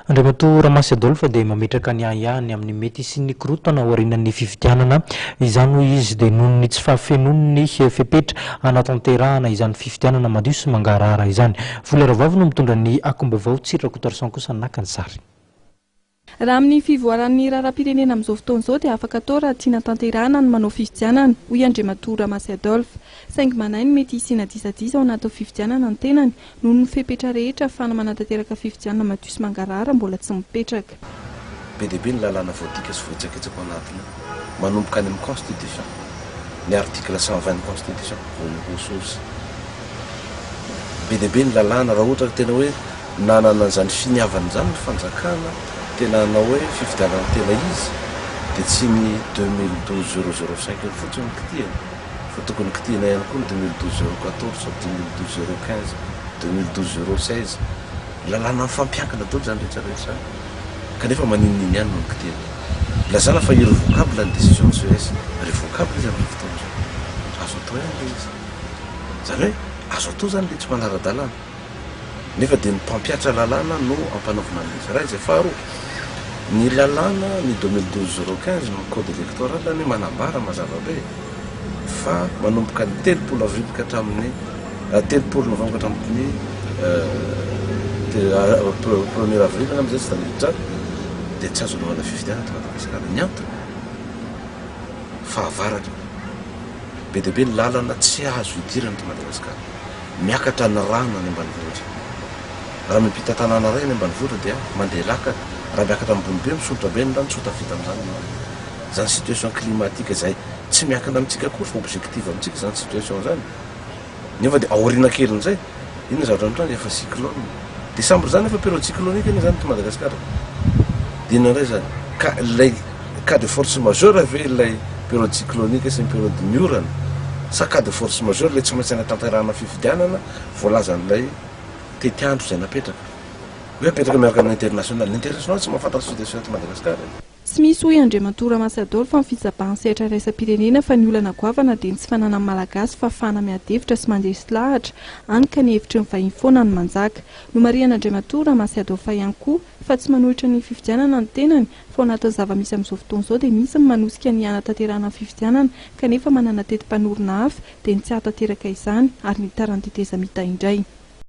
Andriamatoa Ramasy Adolphe dia mametraka ny Ahiana amin'ny mety sy ny korotana aorian'ny fifidianana, izany hoy izy dia noho ny tsy fahafenon'ny fepetra hanatanterahana izany fifidianana madio sy mangarahara izany. Voleravavy no mitondra ny akombavao Tsirakotarisan kosa naka ny sary. Raha amin'ny fivoaran'ny raharaham-pirenena amin'izao fotoana izao dia afaka atao raha tiana tanterahana ny manao fifidianana, hoy Andriamatoa Ramasy Adolphe. Saingy manainy mety hisiana disadisa ao anaty fifidianana ny tenany noho ny fepetra rehetra ahafahana manatanteraka fifidianana madio sy mangarahara mbola tsy mipetraka. Be dia be ny lalàna voadika sy voaitsakitsaka ao anatiny manomboka any amin'ny constitution, ny article 120 constitution voalohany. Be dia be ny lalàna raha ohatra tena hoe nanana an'izany finiavana izany ny fanjakana tena hanao hoe fifidianana tena izy dia tsy ny 2012-005 fotsiny ny kitihany fa tokony kitihana ihany koa ny 2012-014, 2012-015, 2012-016 lalàna mifampiankina daholo izany rehetrarehetra kanefa maninoniny ihany no ny kitihana. Lazana fa irrévocable ny décision de CS, révocable izy amin'ny fotoana izao. Azo atao ihany ilay izy. Izany hoe azo atao izany ilay tsy manara-dalàna. Nefa dia ny mpampiatra lalàna no ampanaovana an'izy. Raha izay faharoa, ny lalàna ny 2012-015 no code électoral ny manambara mazava be fa manomboka ny 3 avril ka hatramin'ny 3 novembre ka hatramin'ny 1er avril amin'izay tsy taniditra dia tsy azo anaovana fifidianana eto Madagasikara. Ny antony fahavaratra be dia be ny lalana tsy azo idirana eto Madagasikara, miakatra ny rano any ambanivohitra. Raha miampita tanàna iray any ambanivohitra dia mandeha laka, raha miakatra ambony be misontra be ny rano tsy ho tafita amin'izany. Izany situation climatique izay tsy miankina amintsika akory fa objectif amintsika izany situation izany. Nefa dia aoriana kely amin'izay iny zavatra mitrany efa cyclone. Décembre izany efa période cyclonique iny izany eto Madagasikara. Dia inona indray izany ka ilay cas de force majeure ave ilay période cyclonique sy ny période miorana sa cas de force majeure ilay tsy maintsy hanatanterahana fifidianana voalaza an'ilay tetiandro izay napetraka. Hoe apetraka miaraka amin'ny international. Ny international tsy mahafantatra situation eto Madagasikara. Tsy misy hoy Andriamatoa Ramasy Adolphe amin'ny fitsabahan'ny sehatra iraisam-pirenena fa ny olana goavana dia ny tsy fananan'ny malagasy fa ahafahana miadevitra sy mandeha sy lahatra, hany ka ny hevitry ny vahiny foana ny manjaka. No mariana Andriamatoa Ramasy Adolphe ihany koa fa tsy manohitra ny fifidianana ny tenany fa ao anatin'ny zava-misy amin'izao fotoana izao dia misy ny manosika ny hanatanterahana fifidianana kanefa manana tetim-panorona hafa dia ny tsy hatateraka izany ary ny taran'ny teteza mita indray.